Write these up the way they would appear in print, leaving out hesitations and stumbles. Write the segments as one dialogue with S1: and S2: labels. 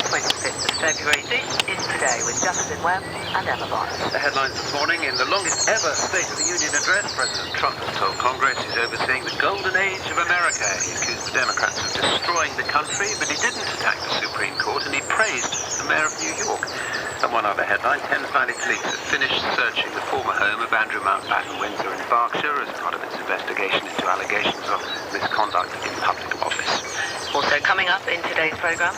S1: 25th of February. This is Today with Justin Webb and Emma Barnes.
S2: The headlines this morning: in the longest ever State of the Union address, President Trump has told Congress he's overseeing the golden age of America. He accused the Democrats of destroying the country, but he didn't attack the Supreme Court, and he praised the mayor of New York. And one other headline: Thames Valley Police have finished searching the former home of Andrew Mountbatten Windsor in Berkshire as part of its investigation into allegations of misconduct in public office.
S1: Also coming up in today's programme,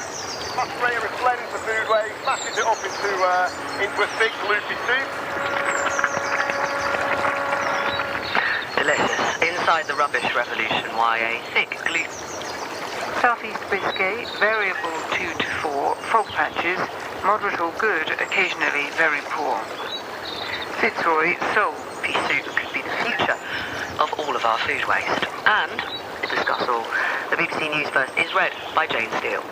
S3: Australia blends the food waste, smashes it up into a thick, gloopy soup.
S1: delicious. Inside the rubbish revolution, why a thick glue.
S4: Southeast Biscay, variable 2 to 4, fog patches, moderate or good, occasionally very poor. Fitzroy, sole
S1: Pea soup could be the future of all of our food waste. And to discuss all, the BBC News First is read by Jane Steele.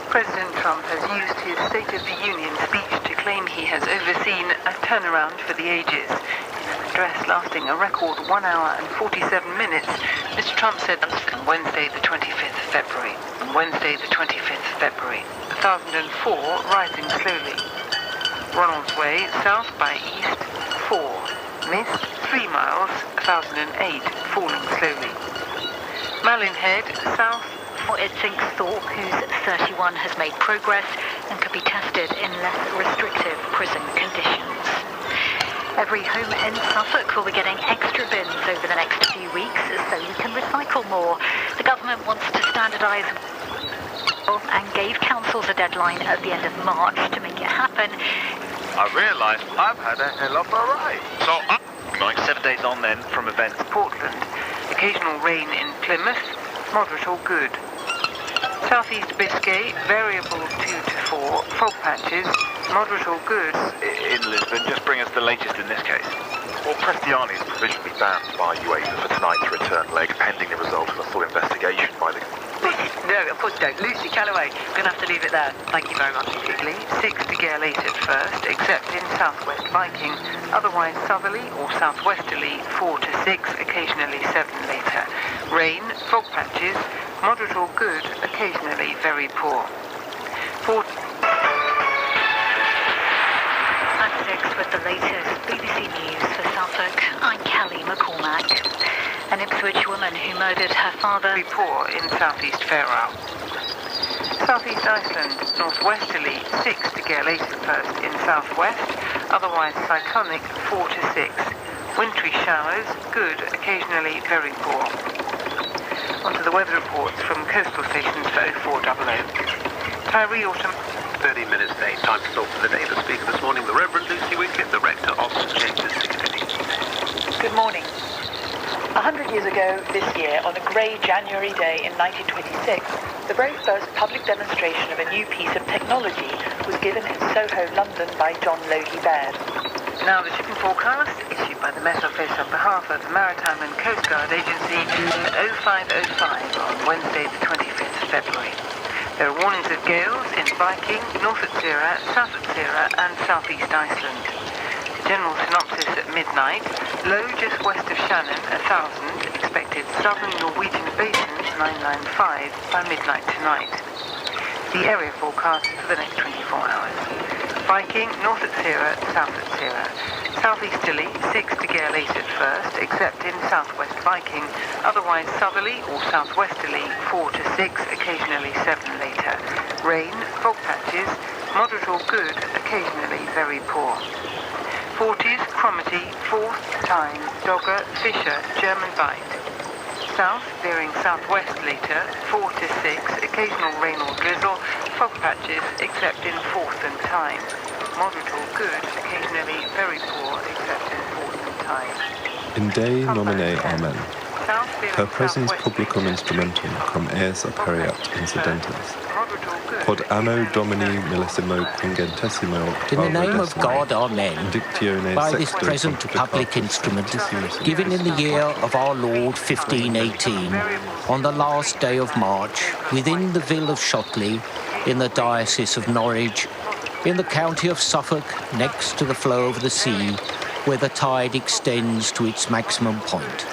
S4: President Trump has used his State of the Union speech to claim he has overseen a turnaround for the ages. In an address lasting a record 1 hour and 47 minutes, Mr. Trump said on Wednesday the 25th of February. On Wednesday the 25th of February, 1004, rising slowly. Ronald's Way, south by east, 4. Mist, 3 miles, 1008, falling slowly. Malin Head, south.
S5: It thinks Thorpe, who's 31, has made progress and could be tested in less restrictive prison conditions. Every home in Suffolk will be getting extra bins over the next few weeks so we can recycle more. The government wants to standardise and gave councils a deadline at the end of March to make it happen.
S3: I realise I've had a hell of a ride.
S6: So, 7 days on then from events.
S4: Portland, occasional rain in Plymouth, moderate or good. Southeast Biscay, variable 2 to 4, fog patches, moderate or good.
S6: In Lisbon, just bring us the latest in this case.
S7: Well, Prestiani is provisionally banned by UEFA for tonight's return leg, pending the result of a full investigation by the...
S1: No, of course you don't. Lucy Calloway, going to have to leave it there. Thank you very much.
S4: Italy, 6 to gale 8 at first, except in southwest Viking. Otherwise southerly or southwesterly, 4 to 6, occasionally 7 later. Rain, fog patches, moderate or good, occasionally very poor.
S5: At 6 with the latest BBC News for Suffolk, I'm Kelly McCormack. An Ipswich woman who murdered her father.
S4: Very poor in southeast Faroe. Southeast Iceland, northwesterly, 6 to gale 8 at first in southwest, otherwise cyclonic, 4 to 6. Wintry showers, good, occasionally very poor. Onto the weather reports from coastal stations for 0400. Tyree Autumn.
S2: 30 minutes late. Time to talk to the day. The speaker this morning, the Reverend Lucy Winkett, the rector of St James's Piccadilly.
S8: Good morning. 100 years ago this year, on a grey January day in 1926, the very first public demonstration of a new piece of technology was given in Soho, London by John Logie Baird.
S4: Now the shipping forecast, issued by the Met Office on behalf of the Maritime and Coast Guard Agency at 05:05 on Wednesday the 25th of February. There are warnings of gales in Viking, North Utsira, South Utsira and Southeast Iceland. General synopsis at midnight: low just west of Shannon, 1000, expected southern Norwegian basins, 995, by midnight tonight. The area forecast for the next 24 hours. Viking, North Utsira, South Utsira. Southeasterly, 6 to gale 8 at first, except in southwest Viking. Otherwise southerly or southwesterly, 4 to 6, occasionally 7 later. Rain, fog patches, moderate or good, occasionally very poor. 40s, Cromarty, 4th, Tyne, Dogger, Fisher, German Bight. South, veering southwest later, 4 to 6, occasional rain or drizzle, fog patches, except in 4th and Tyne. Moderate or good, occasionally very poor, except in 4th and Tyne.
S9: In Dei nomine Amen. Per presens publicum instrumentum cum eis aperiat incidentes. Pod anno Domini millesimo quingentesimo.
S10: In the name of God, Amen. By this
S9: Sexto
S10: present public instrument, given in the year of our Lord 1518, on the last day of March, within the Ville of Shotley, in the Diocese of Norwich, in the county of Suffolk, next to the flow of the sea, where the tide extends to its maximum point.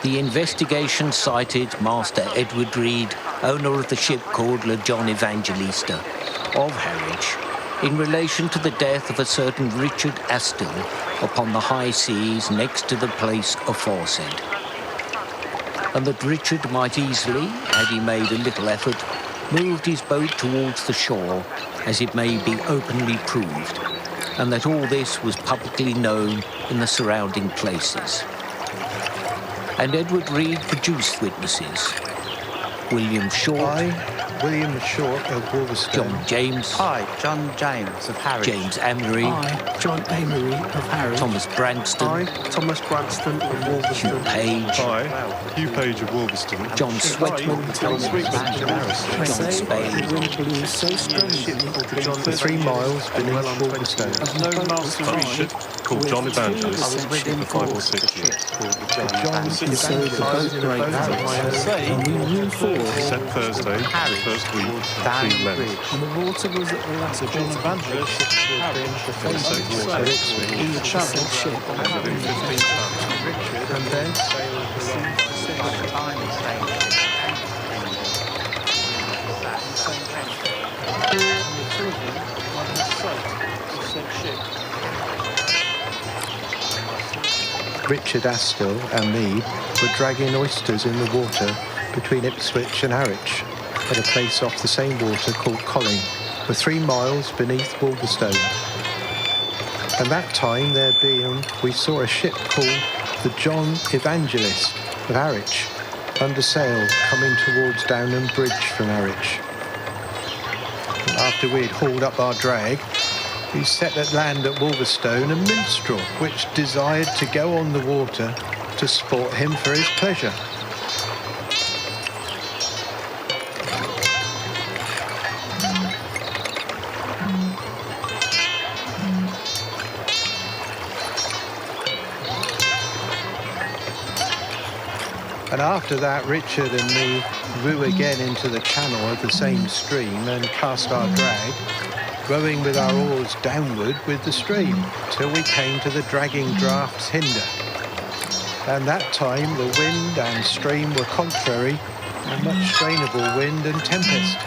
S10: The investigation cited Master Edward Reed owner of the ship called Le John Evangelista of Harwich, in relation to the death of a certain Richard Astle upon the high seas next to the place aforesaid. And that Richard might easily, had he made a little effort, moved his boat towards the shore, as it may be openly proved, and that all this was publicly known in the surrounding places. And Edward Reed produced witnesses. William Short.
S11: I, William Short of Wolverstone.
S10: John James.
S12: I, John James of Harwich.
S10: James Amory.
S12: I, John Amory of Harwich.
S10: Thomas Branston.
S11: I, Thomas Branston of Wolverstone.
S10: Hugh Page.
S9: I, Hugh Page of Wolverstone.
S10: John Sweatman.
S9: John
S10: John Spade.
S11: For 3 miles beneath Wolverstone.
S9: On a ship called John Evangelist for 5 or 6 years.
S11: John Evangelist in a boat.
S12: And we knew
S9: Set Thursday, first week, between Lent.
S12: And the water was at the last John Evangelist
S11: At Ipswich.
S12: in the channel ship
S9: Within 15 tons.
S11: And then Richard Astle and me were dragging oysters in the water between Ipswich and Harwich at a place off the same water called Colling, for 3 miles beneath Wolverstone. And that time there being, we saw a ship called the John Evangelist of Harwich under sail coming towards Downham Bridge from Harwich. And after we had hauled up our drag, we set at land at Wolverstone a minstrel which desired to go on the water to sport him for his pleasure. And after that, Richard and me drew again into the channel of the same stream and cast our drag, rowing with our oars downward with the stream, till we came to the dragging draft's hinder. And that time the wind and stream were contrary, and much strainable wind and tempest.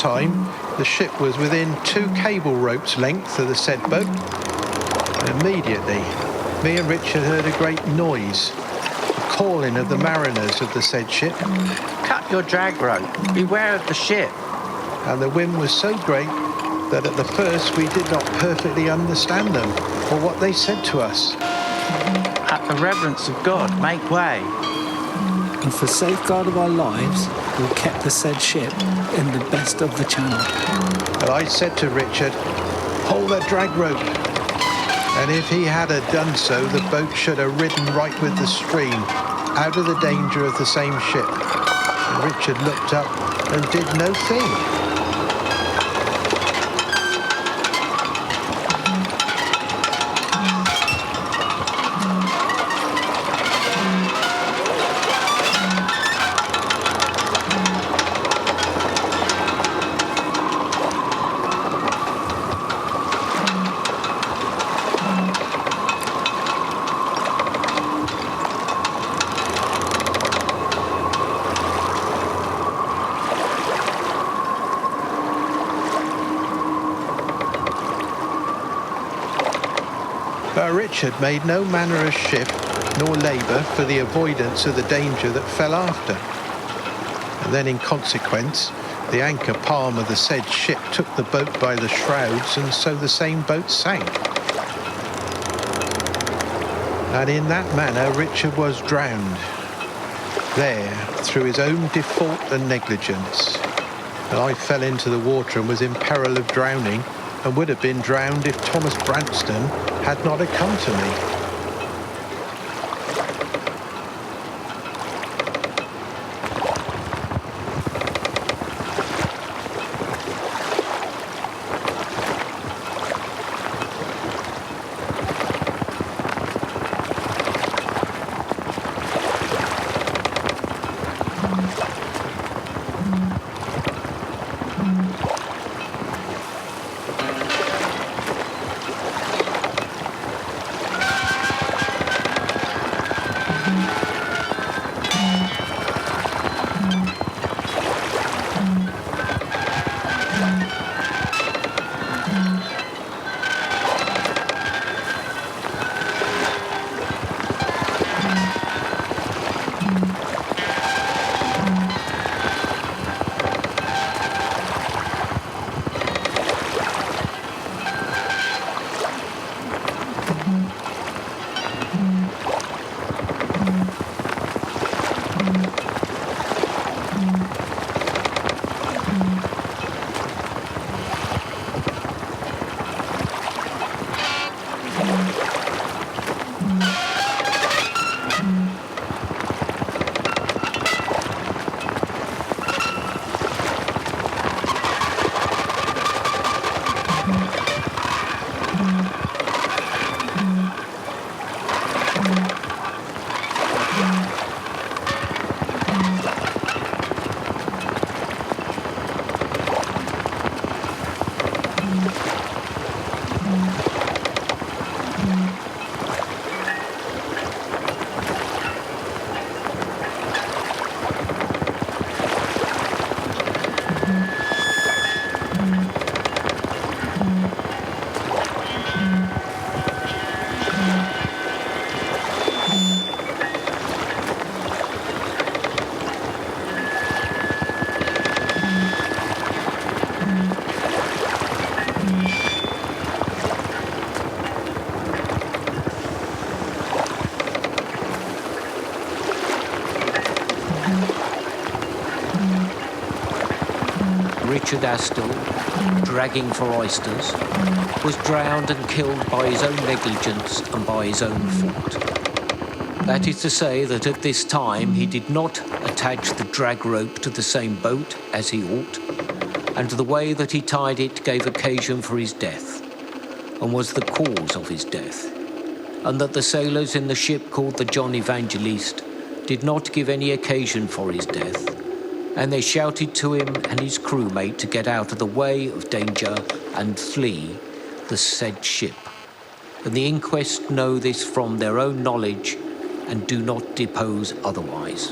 S11: time, the ship was within 2 cable ropes' length of the said boat. Immediately, me and Richard heard a great noise, the calling of the mariners of the said ship.
S13: Cut your drag rope. Beware of the ship.
S11: And the wind was so great that at the first we did not perfectly understand them or what they said to us.
S13: At the reverence of God, make way.
S12: And for safeguard of our lives, we kept the said ship in the best of the channel.
S11: And I said to Richard, hold that drag rope. And if he had done so, the boat should have ridden right with the stream, out of the danger of the same ship. And Richard looked up and did no thing. Richard made no manner of shift nor labour for the avoidance of the danger that fell after. And then in consequence, the anchor palm of the said ship took the boat by the shrouds, and so the same boat sank. And in that manner Richard was drowned, there, through his own default and negligence. And I fell into the water and was in peril of drowning, and would have been drowned if Thomas Branston had not come to me.
S10: Richard Astle, dragging for oysters, was drowned and killed by his own negligence and by his own fault. That is to say that at this time he did not attach the drag rope to the same boat as he ought, and the way that he tied it gave occasion for his death, and was the cause of his death, and that the sailors in the ship called the John Evangelist did not give any occasion for his death, and they shouted to him and his crewmate to get out of the way of danger and flee the said ship. And the inquest know this from their own knowledge and do not depose otherwise.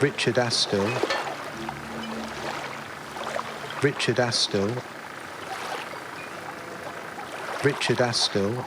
S11: Richard Astle, Richard Astle, Richard Astle,